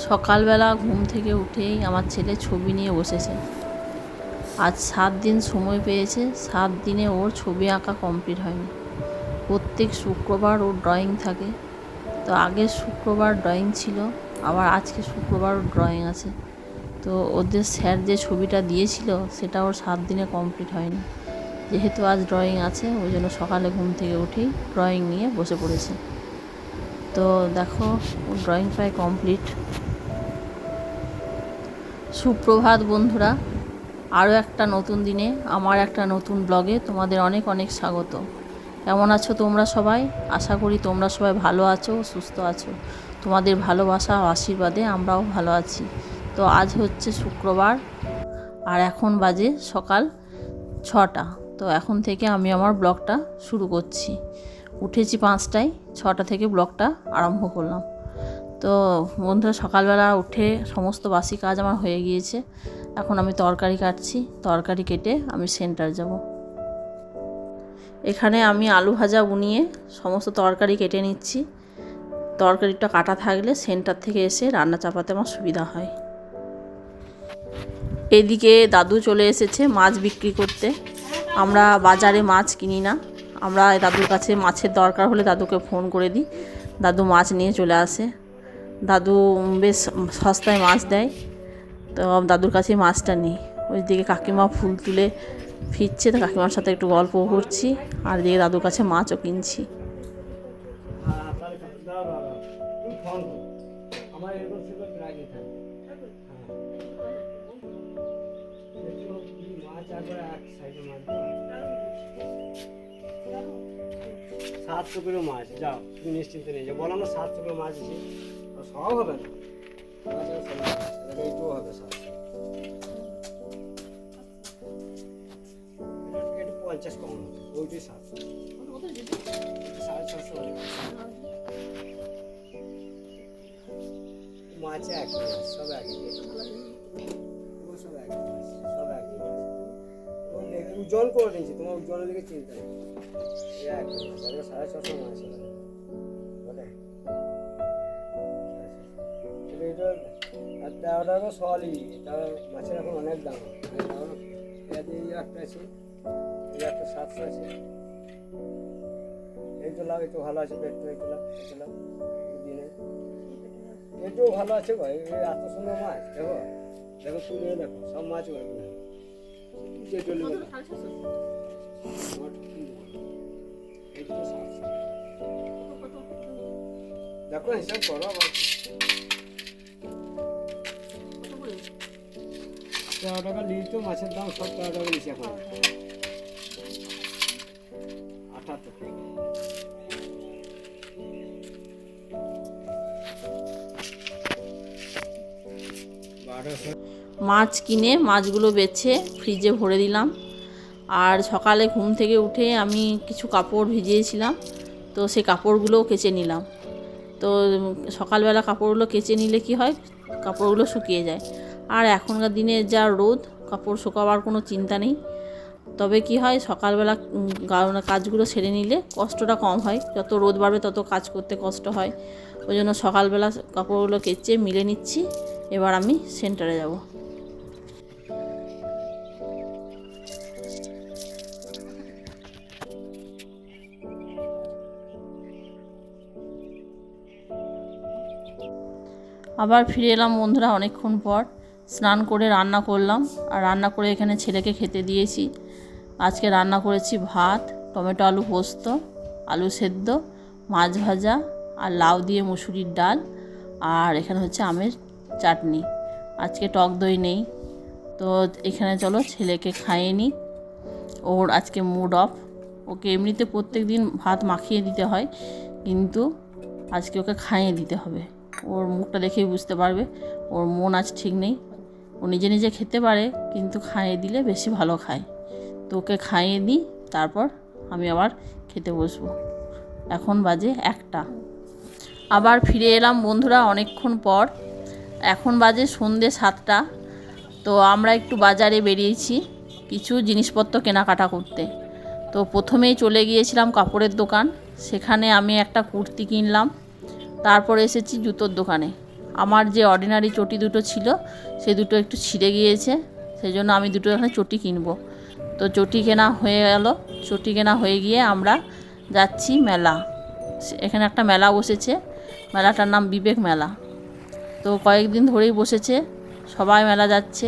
সকালবেলা ঘুম থেকে উঠেই আমার ছেলে ছবি নিয়ে বসেছে। আজ 7 দিন সময় পেয়েছে, 7 দিনে ওর ছবি আঁকা কমপ্লিট হয়নি। প্রত্যেক শুক্রবার ওর ড্রয়িং থাকে, তো আগের শুক্রবার ড্রয়িং ছিল, আবার আজকে শুক্রবার ওর ড্রয়িং আছে। তো ওদের স্যার যে ছবিটা দিয়েছিল সেটা ওর 7 দিনে কমপ্লিট হয়নি। যেহেতু আজ ড্রয়িং আছে ওই জন্য সকালে ঘুম থেকে উঠেই ড্রয়িং নিয়ে বসে পড়েছে। তো দেখো ওর ড্রয়িং প্রায় কমপ্লিট। সুপ্রভাত বন্ধুরা, আরও একটা নতুন দিনে আমার একটা নতুন ব্লগে তোমাদের অনেক অনেক স্বাগত। কেমন আছো তোমরা সবাই? আশা করি তোমরা সবাই ভালো আছো, সুস্থ আছো। তোমাদের ভালোবাসা ও আশীর্বাদে আমরাও ভালো আছি। তো আজ হচ্ছে শুক্রবার আর এখন বাজে সকাল 6টা। তো এখন থেকে আমি আমার ব্লগটা শুরু করছি। উঠেছি 5টায়, 6টা থেকে ব্লগটা আরম্ভ করলাম। তো বন্ধুরা, সকালবেলা উঠে সমস্ত বাসি কাজ আমার হয়ে গিয়েছে। এখন আমি তরকারি কাটছি, তরকারি কেটে আমি সেন্টার যাব। এখানে আমি আলু ভাজা বুনিয়ে সমস্ত তরকারি কেটে নিচ্ছি। তরকারিটা কাটা থাকলে সেন্টার থেকে এসে রান্না চাপাতে আমার সুবিধা হয়। এদিকে দাদু চলে এসেছে মাছ বিক্রি করতে। আমরা বাজারে মাছ কিনি না, আমরা দাদুর কাছে মাছের দরকার হলে দাদুকে ফোন করে দিই, দাদু মাছ নিয়ে চলে আসে। দাদু বেশ সস্তায় মাছ দেয়, তো দাদুর কাছে মাছটা নিই। ওইদিকে কাকিমা ফুল তুলে ফিরছে, তো কাকিমার সাথে একটু গল্প করছি, আর এদিকে দাদুর কাছে মাছও কিনছি। সাতশো কিলো মাছ, যাও তুমি নিশ্চিন্তে নিয়ে যাও। বলো না 700 কিলো মাছ দিচ্ছি, সব হবে না, এইটুকু হবে 700, একটু 50 কম হবে, ওইটাই 700, 650 মাছ এক সব একই, সব একই মাছ, সব একই মাছ। ওজন করে দিয়েছি, তোমার ওজনের দিকে চিন্তা নেই। 650 মাছ বলে আর 13টা সলই, তার মাছের এখন অনেক দাম। একটা আছে, এই একটা 700 আছে। এই তো লাভ, একটু ভালো আছে, পেট্রো একটু লাভ, দিনে একটু ভালো আছে গো। এত সুন্দর মাছ, দেখো দেখো, তুমি দেখো সব মাছ দেখো হিসাব করো আবার। 13 টাকা লিটার মাছের দাম, সব 13 টাকা নিচে এখন 78 টাকা। মাছ কিনে মাছগুলো বেছে ফ্রিজে ভরে দিলাম। আর সকালে ঘুম থেকে উঠে আমি কিছু কাপড় ভিজিয়েছিলাম, তো সেই কাপড়গুলোও কেচে নিলাম। তো সকালবেলা কাপড়গুলো কেচে নিলে কি হয়, কাপড়গুলো শুকিয়ে যায়। আর এখনকার দিনে যা রোদ, কাপড় শুকাবার কোনো চিন্তা নেই। তবে কি হয়, সকালবেলা কাজগুলো সেরে নিলে কষ্টটা কম হয়। যত রোদ বাড়বে তত কাজ করতে কষ্ট হয়। ওই জন্য সকালবেলা কাপড়গুলো কেচে মিলে নিচ্ছি। এবার আমি সেন্টারে যাব। আবার ফিরে এলাম বন্ধুরা অনেকক্ষণ পর। স্নান করে রান্না করলাম, আর রান্না করে এখানে ছেলেকে খেতে দিয়েছি। আজকে রান্না করেছি ভাত, টমেটো আলু পোস্ত, আলু সেদ্ধ, মাছ ভাজা, আর লাউ দিয়ে মুসুরির ডাল, আর এখানে হচ্ছে আমের চাটনি। আজকে টক দই নেই। তো এখানে চলো ছেলেকে খাইয়ে নিই। ওর আজকে মুড অফ। ওকে এমনিতে প্রত্যেক দিন ভাত মাখিয়ে দিতে হয়, কিন্তু আজকে ওকে খাইয়ে দিতে হবে। ওর মুখটা দেখেই বুঝতে পারবে ওর মন আজ ঠিক নেই। ও নিজে নিজে খেতে পারে, কিন্তু খাইয়ে দিলে বেশি ভালো খায়। তো ওকে খাইয়ে দিই, তারপর আমি আবার খেতে বসবো। এখন বাজে 1টা। আবার ফিরে এলাম বন্ধুরা অনেকক্ষণ পর। এখন বাজে সন্ধ্যে 7টা। তো আমরা একটু বাজারে বেরিয়েছি কিছু জিনিসপত্র কেনাকাটা করতে। তো প্রথমেই চলে গিয়েছিলাম কাপড়ের দোকান, সেখানে আমি একটা কুর্তি কিনলাম। তারপর এসেছি জুতোর দোকানে। আমার যে অর্ডিনারি চটি দুটো ছিল সেই দুটো একটু ছিঁড়ে গিয়েছে, সেই জন্য আমি দুটো এখানে চটি কিনবো। তো চটি কেনা হয়ে গেল, চটি কেনা হয়ে গিয়ে আমরা যাচ্ছি মেলা। এখানে একটা মেলা বসেছে, মেলাটার নাম বিবেক মেলা। তো কয়েকদিন ধরেই বসেছে, সবাই মেলা যাচ্ছে।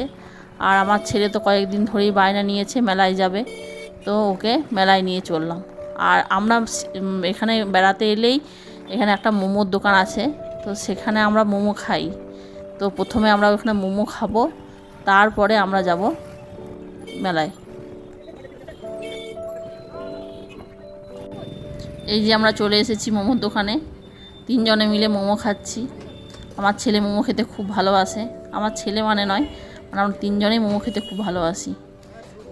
আর আমার ছেলে তো কয়েকদিন ধরেই বায়না নিয়েছে মেলায় যাবে, তো ওকে মেলায় নিয়ে চললাম। আর আমরা এখানে বেড়াতে এলেই এখানে একটা মোমোর দোকান আছে, তো সেখানে আমরা মোমো খাই। তো প্রথমে আমরা ওখানে মোমো খাবো, তারপরে আমরা যাব মেলায়। এই যে আমরা চলে এসেছি মোমোর দোকানে, 3 জনে মিলে মোমো খাচ্ছি। আমার ছেলে মোমো খেতে খুব ভালোবাসে, আমার ছেলে মানে নয়, মানে আমরা 3 জনেই মোমো খেতে খুব ভালোবাসি।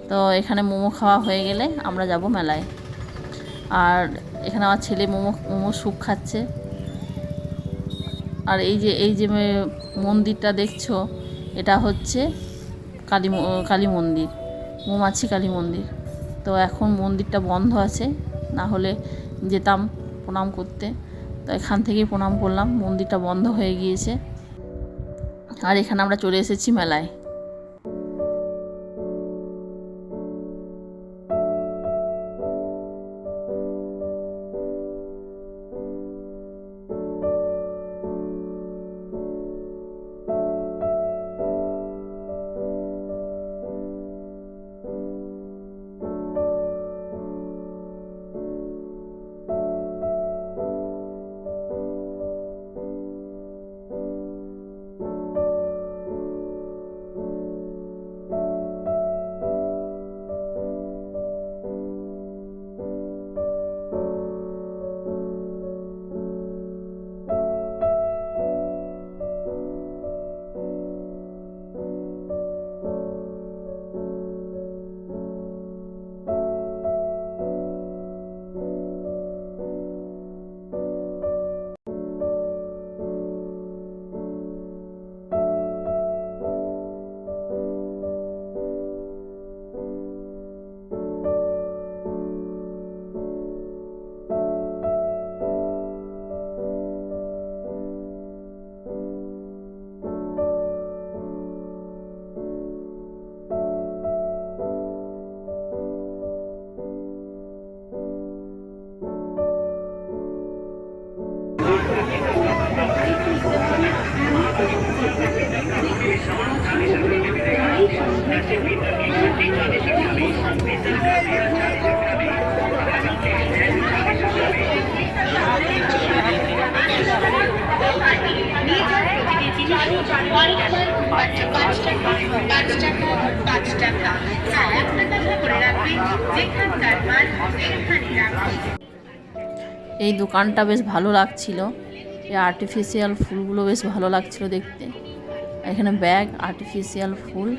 তো এখানে মোমো খাওয়া হয়ে গেলে আমরা যাব মেলায়। আর এখানে আমার ছেলে মোমো স্যুপ খাচ্ছে। আর এই যে মন্দিরটা দেখছো, এটা হচ্ছে কালী মন্দির, মৌমাছি কালী মন্দির। তো এখন মন্দিরটা বন্ধ আছে, না হলে যেতাম প্রণাম করতে। তো এখান থেকেই প্রণাম করলাম, মন্দিরটা বন্ধ হয়ে গিয়েছে। আর এখানে আমরা চলে এসেছি মেলায়। এই দোকানটা বেশ ভালো লাগছিল, এই আর্টিফিশিয়াল ফুলগুলো বেশ ভালো লাগছিল দেখতে। এখানে ব্যাগ, আর্টিফিশিয়াল ফুল,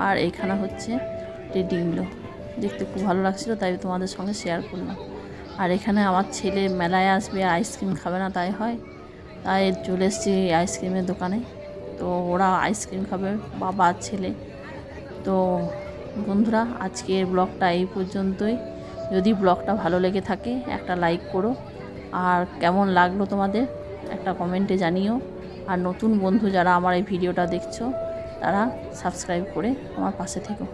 আর এখানে হচ্ছে টেডিগুলো দেখতে খুব ভালো লাগছিল, তাই তোমাদের সঙ্গে শেয়ার করলাম। আর এখানে আমার ছেলে মেলায় আসবে, আইসক্রিম খাবে না তাই হয়, তাই চলে এসেছি আইসক্রিমের দোকানে। তো ওরা আইসক্রিম খাবে, বাবা আর ছেলে। তো বন্ধুরা, আজকের ব্লগটা এই পর্যন্তই। যদি ব্লগটা ভালো লেগে থাকে একটা লাইক করো, আর কেমন লাগলো তোমাদের একটা কমেন্টে জানিও। আর নতুন বন্ধু যারা আমার এই ভিডিওটা দেখছো, তারা সাবস্ক্রাইব করে আমার পাশে থেকো।